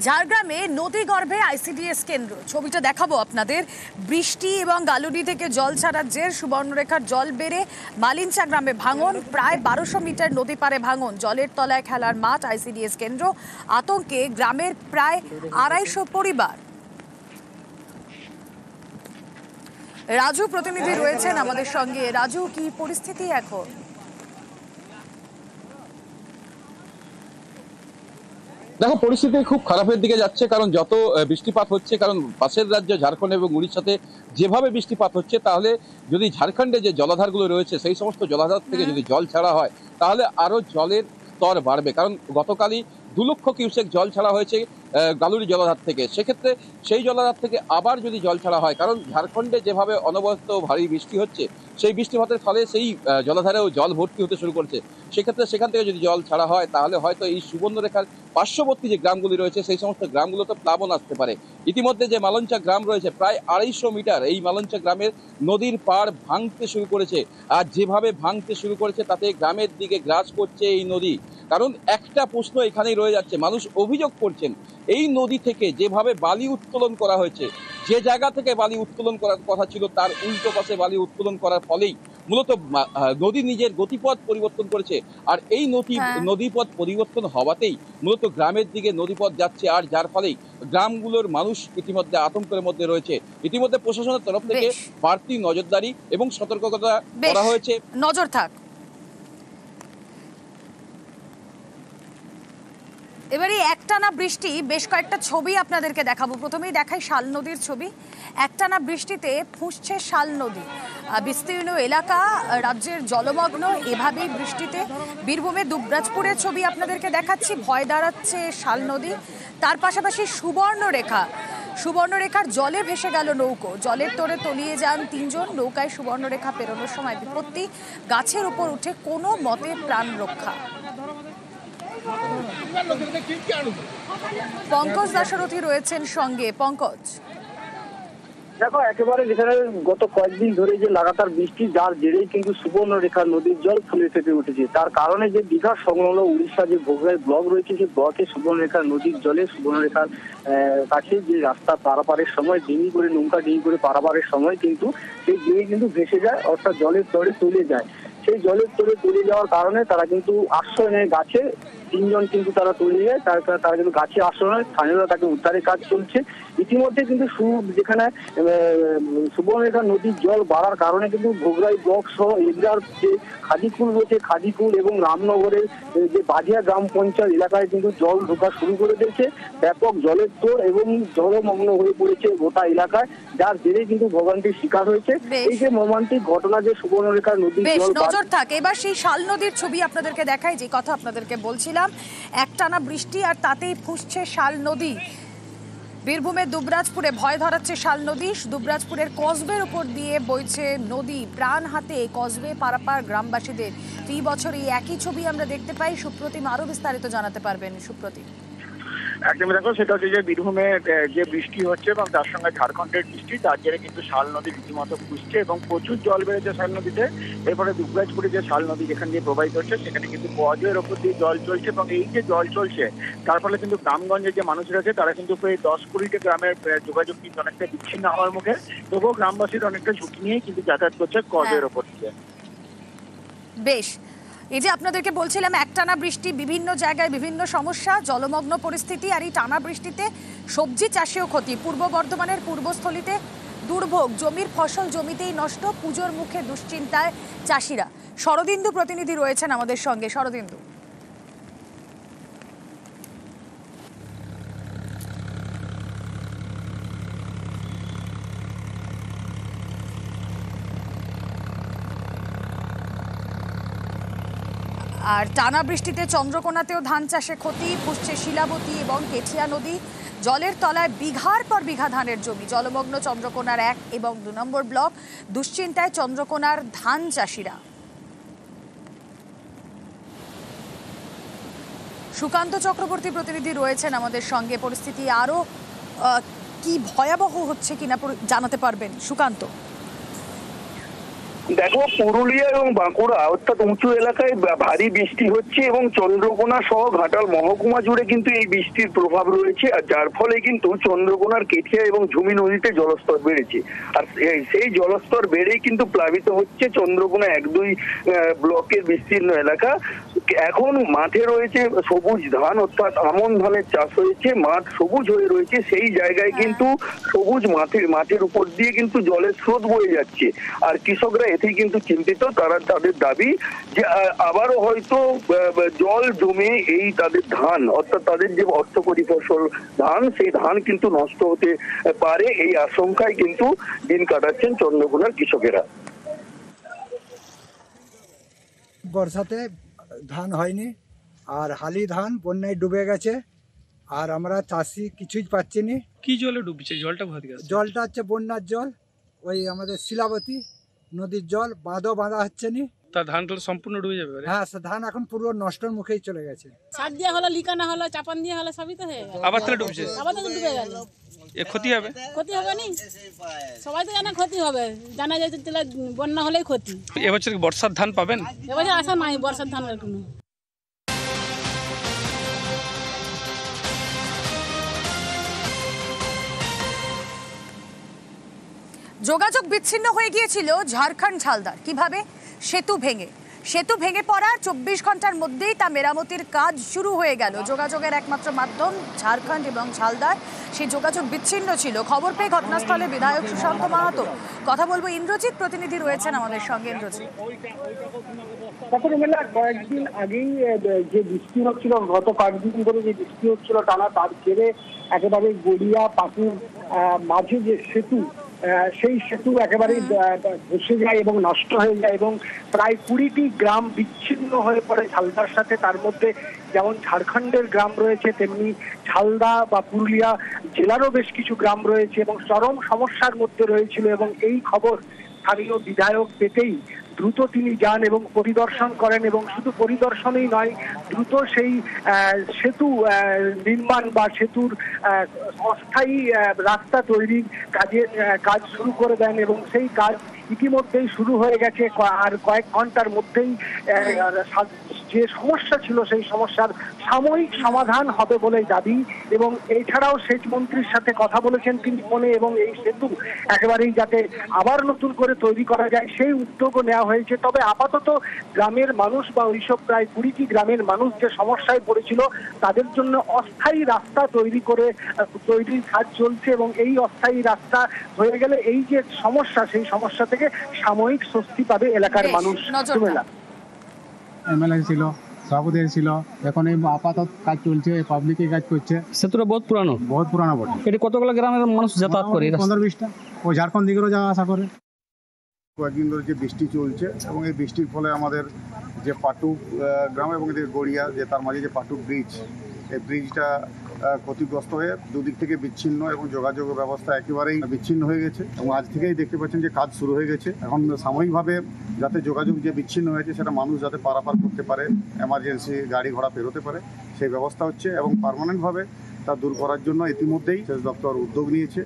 ঝাড়গ্রামে নদীগর্ভে আইসিডিএস কেন্দ্র, ছবিটা দেখাবো আপনাদের। বৃষ্টি এবং গালুডি থেকে জল ছাড়ার জের সুবর্ণরেখার জল বেড়ে মালিঞ্চা গ্রামে ভাঙন, প্রায় 1200 মিটার নদী পারে ভাঙন, জলের তলায় খেলার মাঠ, আইসিডিএস কেন্দ্র, আতঙ্কে গ্রামের প্রায় 250 পরিবার। রাজু প্রতিনিধি রয়েছেন আমাদের সঙ্গে। রাজু, কি পরিস্থিতি এখন? দেখো, পরিস্থিতি খুব খারাপের দিকে যাচ্ছে, কারণ যত বৃষ্টিপাত হচ্ছে, কারণ পাশের রাজ্য ঝাড়খণ্ড এবং উড়িষ্যাতে যেভাবে বৃষ্টিপাত হচ্ছে, তাহলে যদি ঝাড়খণ্ডে যে জলাধারগুলো রয়েছে সেই সমস্ত জলাধার থেকে যদি জল ছাড়া হয় তাহলে আরো জলের স্তর বাড়বে। কারণ গতকালই 2 লক্ষ কিউসেক জল ছাড়া হয়েছে গালুরি জলাধার থেকে। সেক্ষেত্রে সেই জলাধার থেকে আবার যদি জল ছাড়া হয়, কারণ ঝাড়খণ্ডে যেভাবে অনবরত ভারী বৃষ্টি হচ্ছে, সেই বৃষ্টিপাতের ফলে সেই জলাধারেও জল ভর্তি হতে শুরু করছে। সেক্ষেত্রে সেখান থেকে যদি জল ছাড়া হয় তাহলে হয়তো এই সুবর্ণরেখার পার্শ্ববর্তী যে গ্রামগুলি রয়েছে সেই সমস্ত গ্রামগুলোতে প্লাবন আসতে পারে। ইতিমধ্যে যে মালঞ্চা গ্রাম রয়েছে, প্রায় 250 মিটার এই মালঞ্চা গ্রামের নদীর পাড় ভাঙতে শুরু করেছে। আর যেভাবে ভাঙতে শুরু করেছে তাতে গ্রামের দিকে গ্রাস করছে এই নদী। কারণ একটা প্রশ্ন এখানেই রয়ে যাচ্ছে, মানুষ অভিযোগ করছেন এই নদী থেকে যেভাবে বালি উত্তোলন করা হয়েছে, যে জায়গা থেকে বালি উত্তোলন করার কথা ছিল তার উল্টো পাশে বালি উত্তোলন করার ফলেই মূলত নদী নিজের গতিপথ পরিবর্তন করেছে। আর এই নদীপথ পরিবর্তন হওয়াতেই মূলত গ্রামের দিকে নদীপথ যাচ্ছে, আর যার ফলেই গ্রামগুলোর মানুষ ইতিমধ্যে আতঙ্কের মধ্যে রয়েছে। ইতিমধ্যে প্রশাসনের তরফ থেকে বাড়তি নজরদারি এবং সতর্কতা করা হয়েছে। নজর থাক। এবারে একটানা বৃষ্টি, বেশ কয়েকটা ছবি আপনাদেরকে দেখাবো। প্রথমেই দেখাই শাল নদীর ছবি। একটানা বৃষ্টিতে ফুঁসছে শাল নদী, বিস্তীর্ণ এলাকা রাজ্যের জলমগ্ন। এভাবেই বৃষ্টিতে বীরভূমে দুবরাজপুরের ছবি আপনাদেরকে দেখাচ্ছি, ভয় দাঁড়াচ্ছে শাল নদী। তার পাশাপাশি সুবর্ণরেখার জলে ভেসে গেল নৌকো, জলের তোড়ে তলিয়ে যান 3 জন। নৌকায় সুবর্ণরেখা পেরোনোর সময় বিপত্তি, গাছের উপর উঠে কোনো মতে প্রাণ রক্ষা। পঙ্কজ দাশরথী রয়েছেন সঙ্গে। পঙ্কজ, দেখো, একেবারে যেখানে গত কয়েকদিন ধরে যে লাগাতার বৃষ্টি, যার জেরেই কিন্তু সুবর্ণরেখা নদীর জল ফুলে ফেপে উঠেছে। তার কারণে যে দীঘা সংলগ্ন উড়িষ্যা যে ভোগরাই ব্লক রয়েছে, সেই ব্লকে সুবর্ণরেখা নদীর জলে সুবর্ণরেখার কাছে যে রাস্তা পারাপারের সময় ডিঙি করে, নৌকা ডিঙি করে পারাপারের সময় কিন্তু সেই ডিঙি কিন্তু ভেসে যায়, অর্থাৎ জলের স্তরে তলিয়ে যায়। সেই জলের স্তরে তলিয়ে যাওয়ার কারণে তারা কিন্তু আশ্রয় নেয় গাছে। 3 জন কিন্তু তারা তলিয়ে যায়, তারা কিন্তু গাছে আশ্রয় নেয়। স্থানীয়রা তাকে উদ্ধারের কাজ চলছে। ইতিমধ্যে কিন্তু যেখানে সুবর্ণরেখা নদীর জল বাড়ার কারণে কিন্তু ভোগরাই ব্লক সহ এরিয়ার যে খাদিকুল রয়েছে, খাদিকুল এবং রামনগরের যে বাজিয়া গ্রাম পঞ্চায়েত এলাকায় কিন্তু জল ঢোকা শুরু করে দিয়েছে। ব্যাপক জলের তোড় এবং জলমগ্ন হয়ে পড়েছে গোটা এলাকায়, যার জেরে কিন্তু ভোগান্তির শিকার হয়েছে। এই যে মর্মান্তিক ঘটনা, যে সুবর্ণরেখা নদীর জল নজর থাকে। এবার সেই শাল নদীর ছবি আপনাদেরকে দেখাই, যে কথা আপনাদেরকে বলছিলাম। একটানা বৃষ্টি আর তাতেই ফুঁসছে শাল নদী। বীরভূমের দুবরাজপুরে ভয় ধরাচ্ছে শাল নদী। দুবরাজপুরের কসবের উপর দিয়ে বইছে নদী, প্রাণ হাতে কসবে পারাপার গ্রামবাসীদের। এই বছর এই একই ছবি আমরা দেখতে পাই। সুপ্রতিম আরো বিস্তারিত জানাতে পারবেন। সুপ্রতিম, একদমই। দেখো, সেটা হচ্ছে যে বীরভূমে যে বৃষ্টি হচ্ছে এবং তার সঙ্গে ঝাড়খণ্ডের বৃষ্টি, তার জেরে কিন্তু শাল নদী রীতিমতো ফুসছে এবং প্রচুর জল বেড়েছে শাল নদীতে। এরপরে দুবরাজপুরে যে শাল নদী যেখান দিয়ে প্রবাহিত হচ্ছে, সেখানে কিন্তু কজের ওপর দিয়ে জল চলছে এবং এই যে জল চলছে তার ফলে কিন্তু গ্রামগঞ্জের যে মানুষরা আছে তারা কিন্তু প্রায় 10-20টি গ্রামের যোগাযোগ কিন্তু অনেকটা বিচ্ছিন্ন হওয়ার মুখে। তবুও গ্রামবাসীরা অনেকটা ঝুঁকি নিয়ে কিন্তু যাতায়াত করছে কজের ওপর দিয়ে। বেশ, এই যে আপনাদেরকে বলছিলাম, একটানা বৃষ্টি, বিভিন্ন জায়গায় বিভিন্ন সমস্যা, জলমগ্ন পরিস্থিতি। আর এই টানা বৃষ্টিতে সবজি চাষেও ক্ষতি। পূর্ব বর্ধমানের পূর্বস্থলীতে দুর্ভোগ, জমির ফসল জমিতেই নষ্ট, পুজোর মুখে দুশ্চিন্তায় চাষিরা। শরদিন্দু প্রতিনিধি রয়েছেন আমাদের সঙ্গে। শরদিন্দু, আর টানা বৃষ্টিতে চন্দ্রকোনাতেও ধান চাষে ক্ষতি, ফুসছে শিলাবতী এবং কেঠিয়া নদী। জলের তলায় বিঘার পর বিঘা ধানের জমি, জলমগ্ন চন্দ্রকোনার 1 এবং 2 নম্বর ব্লক। দুশ্চিন্তায় চন্দ্রকোনার ধান চাষিরা। সুকান্ত চক্রবর্তী প্রতিনিধি রয়েছেন আমাদের সঙ্গে। পরিস্থিতি আরো কি ভয়াবহ হচ্ছে কিনা জানাতে পারবেন সুকান্ত? দেখো, পুরুলিয়া এবং বাঁকুড়া অর্থাৎ উঁচু এলাকায় ভারী বৃষ্টি হচ্ছে এবং চন্দ্রকোনা সহ ঘাটাল মহকুমা জুড়ে কিন্তু এই বৃষ্টির প্রভাব রয়েছে, আর যার ফলে কিন্তু চন্দ্রকোনার কেঠিয়া এবং ঝুমি নদীতে জলস্তর বেড়েছে। আর সেই জলস্তর বেড়েই কিন্তু প্লাবিত হচ্ছে চন্দ্রকোনা 1-2 ব্লকের বিস্তীর্ণ এলাকা। এখন মাঠে রয়েছে সবুজ ধান, অর্থাৎ আমন ধানের চাষ হয়েছে, মাঠ সবুজ হয়ে রয়েছে, সেই জায়গায় কিন্তু সবুজ মাঠের উপর দিয়ে কিন্তু জলের স্রোত বয়ে যাচ্ছে। আর কৃষকরা এতেই কিন্তু চিন্তিত, তাদের দাবি যে আবারও হয়তো জল জমে এই তাদের ধান, অর্থাৎ তাদের যে অর্থকরী ফসল ধান, সেই ধান কিন্তু নষ্ট হতে পারে, এই আশঙ্কায় কিন্তু দিন কাটাচ্ছেন চন্দ্রকোনার কৃষকেরা। বর্ষাতে ধান হয়নি, আর হালি ধান বন্যায় ডুবে গেছে, আর আমরা চাষি কিছুই পাচ্ছি না। কি জলে ডুবছে? জলটা কোথা থেকে আসছে? জলটা হচ্ছে বন্যার জল, ওই আমাদের শিলাবতী নদীর জল, বাঁধও বাঁধা হচ্ছে না। তার ধানটা সম্পূর্ণ ডুবে যাবে। হ্যাঁ, ধান এখন পুরো নষ্টর মুখেই চলে গেছে। সার দিয়ে হলো, লিকানা হলো, চাপান দিয়ে হলো, সবই তো হয়ে গেল। আবার তাহলে ডুবছে? আবার তো ডুবে গেল। এ ক্ষতি হবে? ক্ষতি হবে নি, সবাই তো জানে ক্ষতি হবে, জানা যায় যে বন্যা হলেই ক্ষতি। এবছর কি বর্ষার ধান পাবেন? এবছর আশা নাই বর্ষার ধানের কোনো। যোগাযোগ বিচ্ছিন্ন হয়ে গিয়েছিল ঝাড়খণ্ড ঝালদার। কিভাবে? সেতু ভেঙে পড়ার 24 ঘন্টার মধ্যেই তা মেরামতির কাজ শুরু হয়ে গেল। যোগাযোগের একমাত্র মাধ্যম ঝাড়খণ্ড এবং ঝালদার, সেই যোগাযোগ বিচ্ছিন্ন ছিল। খবর পেয়ে ঘটনাস্থলে বিধায়ক সুশান্ত মাহাতো। কথা বলবো, ইন্দ্রজিৎ প্রতিনিধি রয়েছেন আমাদের সঙ্গে। ইন্দ্রজিৎ, কয়েকদিন আগেই যে বৃষ্টি হচ্ছিল, গত কয়েকদিন ধরে যে বৃষ্টি হচ্ছিল টানা, তার জেরে একেবারে গড়িয়া পাকুর মাঝে যে সেতু, সেই সেতু একেবারেই ধসে যায় এবং নষ্ট হয়ে যায়, এবং প্রায় 20টি গ্রাম বিচ্ছিন্ন হয়ে পড়ে ঝালদার সাথে। তার মধ্যে যেমন ঝাড়খণ্ডের গ্রাম রয়েছে, তেমনি ঝালদা বা পুরুলিয়া জেলারও বেশ কিছু গ্রাম রয়েছে এবং চরম সমস্যার মধ্যে রয়েছিল। এবং এই খবর স্থানীয় বিধায়ক পেতেই দ্রুত তিনি যান এবং পরিদর্শন করেন, এবং শুধু পরিদর্শনই নয়, দ্রুত সেই সেতু নির্মাণ বা সেতুর অস্থায়ী রাস্তা তৈরির কাজ শুরু করে দেন, এবং সেই কাজ ইতিমধ্যেই শুরু হয়ে গেছে। আর কয়েক ঘন্টার মধ্যেই যে সমস্যা ছিল সেই সমস্যার সাময়িক সমাধান হবে বলে দাবি। এবং এছাড়াও সেচ মন্ত্রীর সাথে কথা বলেছেন তিনি ফোনে, এবং এই সেতু একেবারেই যাতে আবার নতুন করে তৈরি করা যায় সেই উদ্যোগও নেওয়া হয়েছে। তবে আপাতত গ্রামের মানুষ বা ওইসব প্রায় 20টি গ্রামের মানুষ যে সমস্যায় পড়েছিল, তাদের জন্য অস্থায়ী রাস্তা তৈরির কাজ চলছে, এবং এই অস্থায়ী রাস্তা হয়ে গেলে এই যে সমস্যা, সেই সমস্যা থেকে সাময়িক স্বস্তি পাবে এলাকার মানুষ। এমএলএ ছিল, সভাপতি ছিল, এখন এই আপাতত কাজ চলছে, পাবলিকে কাজ করছে। সেতুটা বহুত পুরানো বটে। এটা কতগুলো গ্রামের মানুষ যাতায়াত করে? 15-20টা। ও ঝাড়খণ্ড দিকেরও যাওয়া আসা করে। কয়েকদিন ধরে যে বৃষ্টি চলছে, এবং এই বৃষ্টির ফলে আমাদের যে পাটু গ্রাম এবং গড়িয়া, যে তার মাঝে যে পাটু ব্রিজ, এই ব্রিজটা ক্ষতিগ্রস্ত হয়ে দুদিক থেকে বিচ্ছিন্ন, এবং যোগাযোগ ব্যবস্থা একেবারেই বিচ্ছিন্ন হয়ে গেছে। এবং আজ থেকেই দেখতে পাচ্ছেন যে কাজ শুরু হয়ে গেছে। এখন সাময়িকভাবে যাতে যোগাযোগ যে বিচ্ছিন্ন হয়েছে সেটা মানুষ যাতে পারাপার করতে পারে, এমার্জেন্সি গাড়ি ঘোড়া পেরোতে পারে, সেই ব্যবস্থা হচ্ছে। এবং পার্মানেন্টভাবে তা দূর করার জন্য ইতিমধ্যেই সেচ দপ্তর উদ্যোগ নিয়েছে।